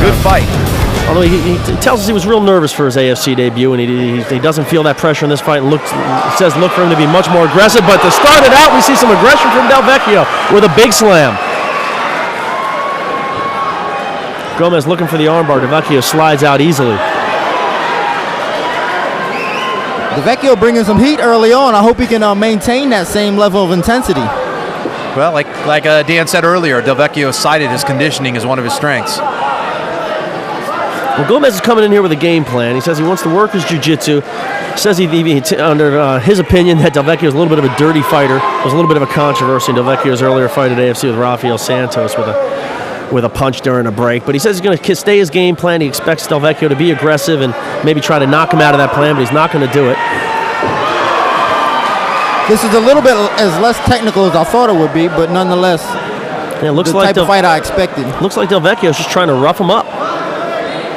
Good fight. Although he tells us he was real nervous for his AFC debut, and he doesn't feel that pressure in this fight, and says look for him to be much more aggressive. But to start it out, we see some aggression from Del Vecchio with a big slam. Gomez looking for the armbar. Del Vecchio slides out easily. Del Vecchio bringing some heat early on. I hope he can maintain that same level of intensity. Well, like Dan said earlier, Del Vecchio cited his conditioning as one of his strengths. Well, Gomez is coming in here with a game plan. He says he wants to work his jiu-jitsu. Says under his opinion that Del Vecchio is a little bit of a dirty fighter. There was a little bit of a controversy in Del Vecchio's earlier fight at AFC with Rafael Santos with a punch during a break. But he says he's going to stay his game plan. He expects Del Vecchio to be aggressive and maybe try to knock him out of that plan, but he's not going to do it. This is a little bit less technical as I thought it would be, but nonetheless, it looks the like type of fight I expected. Looks like Del Vecchio is just trying to rough him up.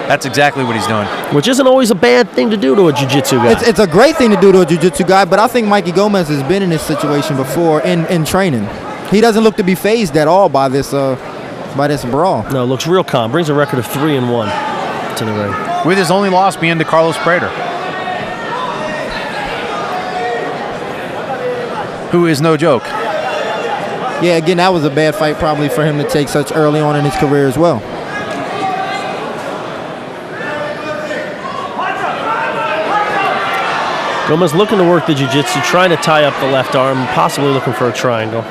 That's exactly what he's doing. Which isn't always a bad thing to do to a jiu-jitsu guy. It's a great thing to do to a jiu-jitsu guy, but I think Mikey Gomez has been in this situation before in training. He doesn't look to be fazed at all by this brawl. No, looks real calm. Brings a record of 3-1 to the ring. With his only loss being to Carlos Prater, who is no joke. Yeah, again, that was a bad fight probably for him to take such early on in his career as well. Gomez looking to work the jiu-jitsu, trying to tie up the left arm, possibly looking for a triangle.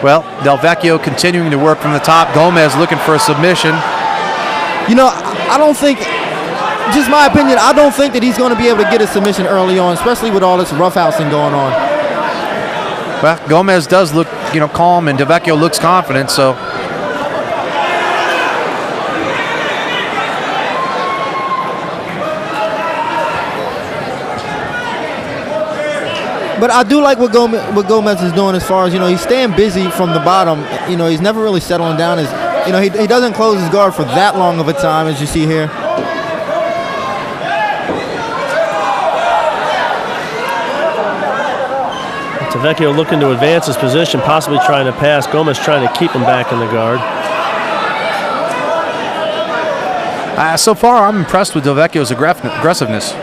Well, Del Vecchio continuing to work from the top. Gomez looking for a submission. You know, I don't think, just my opinion, I don't think that he's going to be able to get a submission early on, especially with all this roughhousing going on. Well, Gomez does look, calm, and Del Vecchio looks confident, so. But I do like what Gomez is doing as far as, he's staying busy from the bottom. He's never really settling down. He doesn't close his guard for that long of a time, as you see here. Del Vecchio looking to advance his position, possibly trying to pass. Gomez trying to keep him back in the guard. So far, I'm impressed with Del Vecchio's aggressiveness.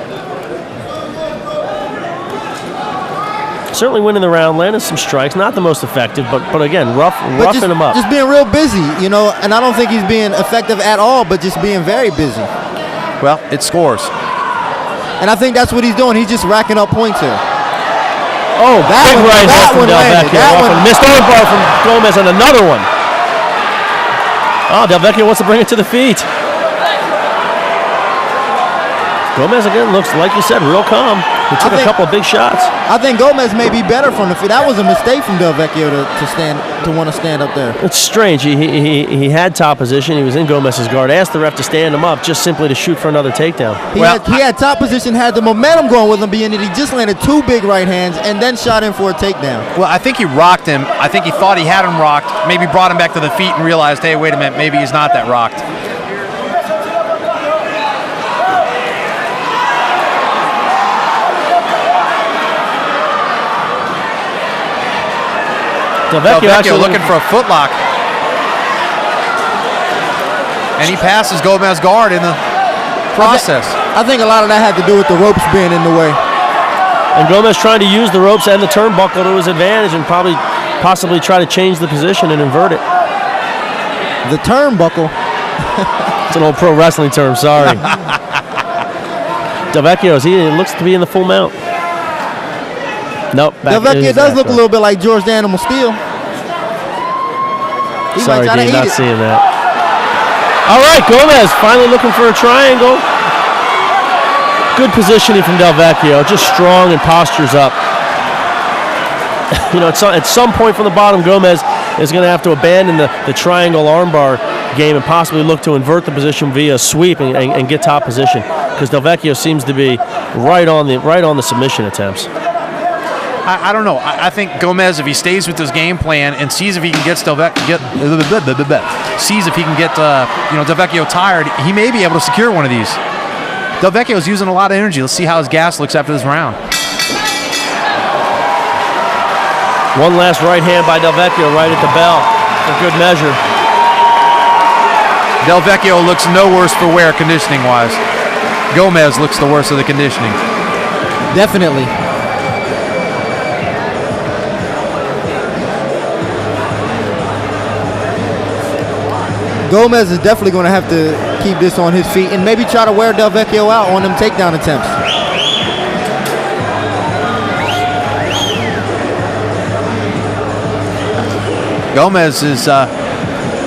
Certainly winning the round, landing some strikes. Not the most effective, but again, roughing him up. Just being real busy, and I don't think he's being effective at all, but just being very busy. Well, it scores. And I think that's what he's doing. He's just racking up points here. Oh, big right hook from Del Vecchio. Missed armbar from Gomez and another one. Oh, Del Vecchio wants to bring it to the feet. Gomez again looks, like you said, real calm. He took a couple of big shots. I think Gomez may be better from the feet. That was a mistake from Del Vecchio to want to stand up there. It's strange. He had top position. He was in Gomez's guard. Asked the ref to stand him up just simply to shoot for another takedown. He had top position, had the momentum going with him, being that he just landed two big right hands and then shot in for a takedown. Well, I think he rocked him. I think he thought he had him rocked, maybe brought him back to the feet and realized, hey, wait a minute, maybe he's not that rocked. Del Vecchio looking for a footlock. And he passes Gomez's guard in the process. I think a lot of that had to do with the ropes being in the way. And Gomez trying to use the ropes and the turnbuckle to his advantage and possibly try to change the position and invert it. The turnbuckle? It's an old pro wrestling term, sorry. Del Vecchio, he looks to be in the full mount. Nope. Del Vecchio does look a little bit like George the Animal Steel. Sorry, Dean, not seeing that. All right, Gomez finally looking for a triangle. Good positioning from Del Vecchio, just strong and postures up. At some point from the bottom, Gomez is going to have to abandon the triangle armbar game and possibly look to invert the position via sweep and get top position, because Del Vecchio seems to be right on the submission attempts. I don't know. I think Gomez, if he stays with his game plan and sees if he can get Del Vecchio tired, he may be able to secure one of these. Del Vecchio's using a lot of energy. Let's see how his gas looks after this round. One last right hand by Del Vecchio right at the bell for good measure. Del Vecchio looks no worse for wear conditioning-wise. Gomez looks the worst of the conditioning. Definitely. Gomez is definitely going to have to keep this on his feet and maybe try to wear Del Vecchio out on them takedown attempts. Gomez is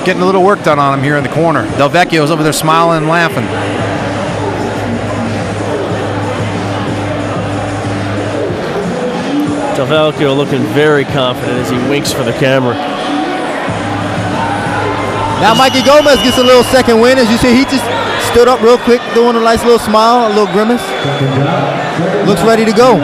getting a little work done on him here in the corner. Del Vecchio's over there smiling and laughing. Del Vecchio looking very confident as he winks for the camera. Now Mikey Gomez gets a little second win. As you see, he just stood up real quick, doing a nice little smile, a little grimace. Looks ready to go.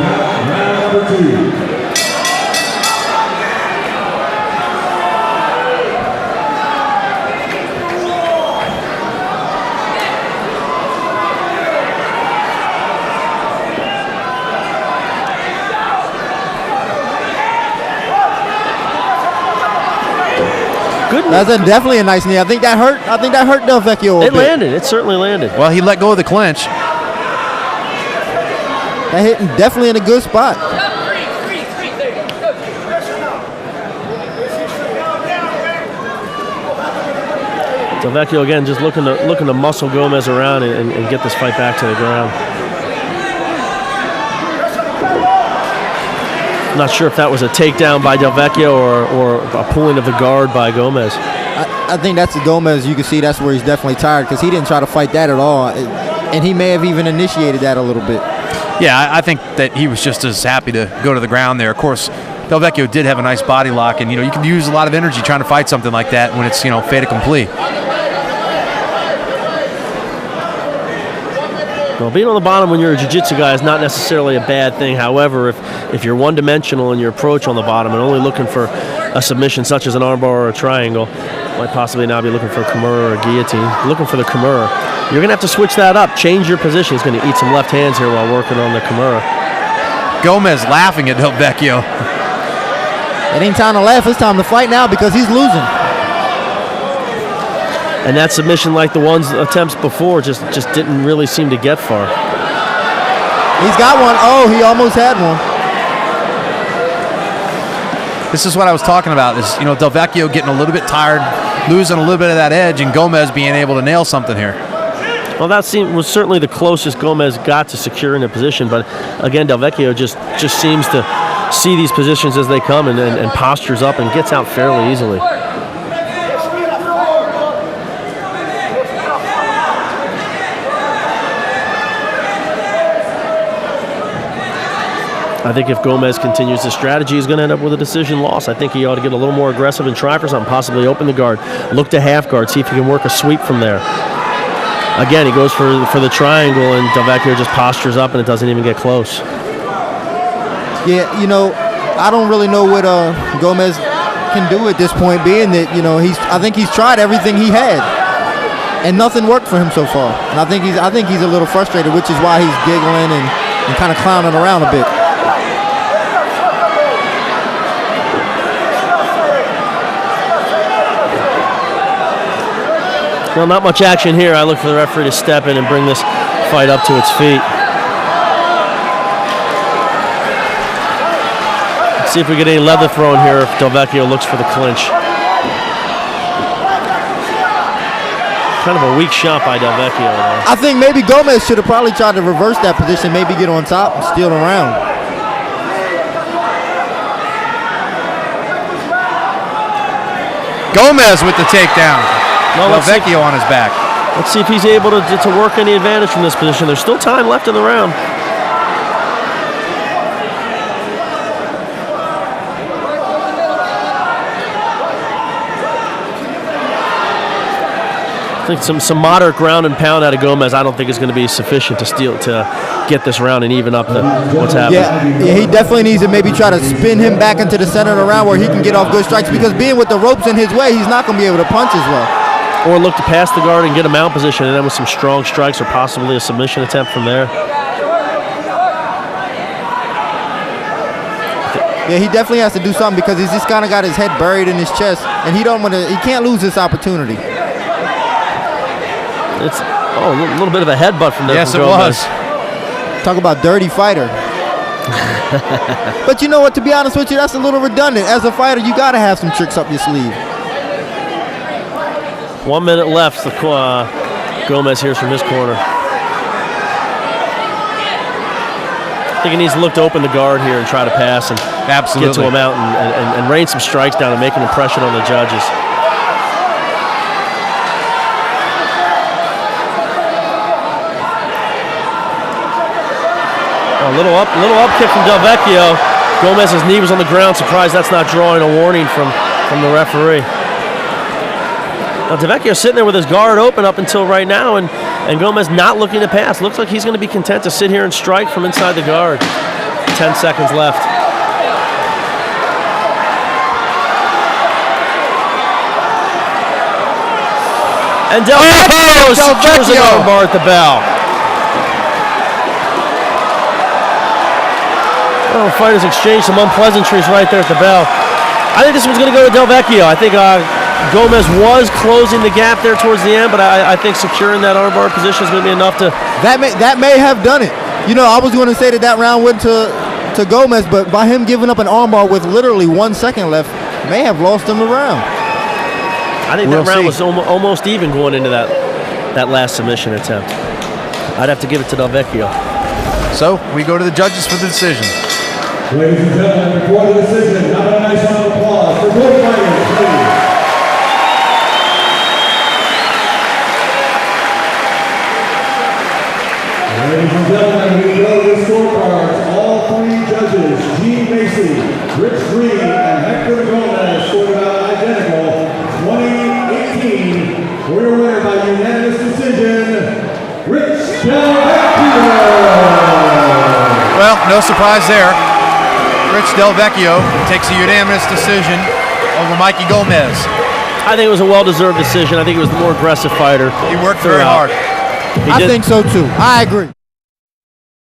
That's definitely a nice knee. I think that hurt. I think that hurt Del Vecchio a bit. It landed. It certainly landed. Well, he let go of the clinch. That hit him definitely in a good spot. Del Vecchio again just looking to muscle Gomez around and get this fight back to the ground. I'm not sure if that was a takedown by Del Vecchio or a pulling of the guard by Gomez. I think that's the Gomez. You can see that's where he's definitely tired because he didn't try to fight that at all. And he may have even initiated that a little bit. Yeah, I think that he was just as happy to go to the ground there. Of course, Del Vecchio did have a nice body lock, and you can use a lot of energy trying to fight something like that when it's fait accompli. Well, being on the bottom when you're a jiu-jitsu guy is not necessarily a bad thing. However, if you're one-dimensional in your approach on the bottom and only looking for a submission such as an armbar or a triangle, might possibly now be looking for a Kimura or a guillotine. Looking for the Kimura. You're going to have to switch that up. Change your position. He's going to eat some left hands here while working on the Kimura. Gomez laughing at Del Vecchio. It ain't time to laugh. It's time to fight now because he's losing. And that submission, like the ones attempts before, just didn't really seem to get far. He's got one. Oh, he almost had one. This is what I was talking about. Is Del Vecchio getting a little bit tired, losing a little bit of that edge, and Gomez being able to nail something here. Well, that was certainly the closest Gomez got to securing a position. But again, Del Vecchio just seems to see these positions as they come and postures up and gets out fairly easily. I think if Gomez continues this strategy, he's going to end up with a decision loss. I think he ought to get a little more aggressive and try for something, possibly open the guard, look to half guard, see if he can work a sweep from there. Again, he goes for the triangle, and Del Vecchio just postures up, and it doesn't even get close. Yeah, I don't really know what Gomez can do at this point, being that I think he's tried everything he had, and nothing worked for him so far. And I think he's a little frustrated, which is why he's giggling and kind of clowning around a bit. Well, not much action here. I look for the referee to step in and bring this fight up to its feet. Let's see if we get any leather thrown here if Del Vecchio looks for the clinch. Kind of a weak shot by Del Vecchio there. I think maybe Gomez should have probably tried to reverse that position, maybe get on top and steal the round. Gomez with the takedown. Well, Del Vecchio on his back. Let's see if he's able to work any advantage from this position. There's still time left in the round. I think some moderate ground and pound out of Gomez I don't think is going to be sufficient to get this round and even up what's happening. Yeah, he definitely needs to maybe try to spin him back into the center of the round where he can get off good strikes, because being with the ropes in his way, he's not going to be able to punch as well. Or look to pass the guard and get a mount position, and then with some strong strikes or possibly a submission attempt from there. Yeah, he definitely has to do something because he's just kind of got his head buried in his chest, and he can't lose this opportunity. It's a little bit of a headbutt from there. Yes, from it Gomez. was. Talk about dirty fighter. But you know what? To be honest with you, that's a little redundant. As a fighter, you got to have some tricks up your sleeve. 1 minute left. Gomez hears from his corner. I think he needs to look to open the guard here and try to pass and Absolutely. get to him out and rain some strikes down and make an impression on the judges. A little up kick from Del Vecchio. Gomez's knee was on the ground. Surprised that's not drawing a warning from the referee. Now Del Vecchio sitting there with his guard open up until right now, and Gomez not looking to pass. Looks like he's going to be content to sit here and strike from inside the guard. 10 seconds left. And Del Vecchio secures an armbar at the bell. Oh, fighters exchanged some unpleasantries right there at the bell. I think this one's going to go to Del Vecchio. I think Gomez was closing the gap there towards the end, but I think securing that armbar position is going to be enough to... That may have done it. You know, I was going to say that round went to Gomez, but by him giving up an armbar with literally 1 second left, may have lost him the round. I think that round was almost even going into that last submission attempt. I'd have to give it to Del Vecchio. So we go to the judges for the decision. Ladies and gentlemen, before the decision, have a nice round of applause for both fighters, please. Ladies and gentlemen, we go to the scorecards. All three judges, Gene Macy, Rich Green, and Hector Gomez, scored about identical. 2018, we're winner by unanimous decision, Rich Del Vecchio. Well, no surprise there. Rich Del Vecchio takes a unanimous decision over Mikey Gomez. I think it was a well-deserved decision. I think he was the more aggressive fighter. He worked very hard. I think so too. I agree.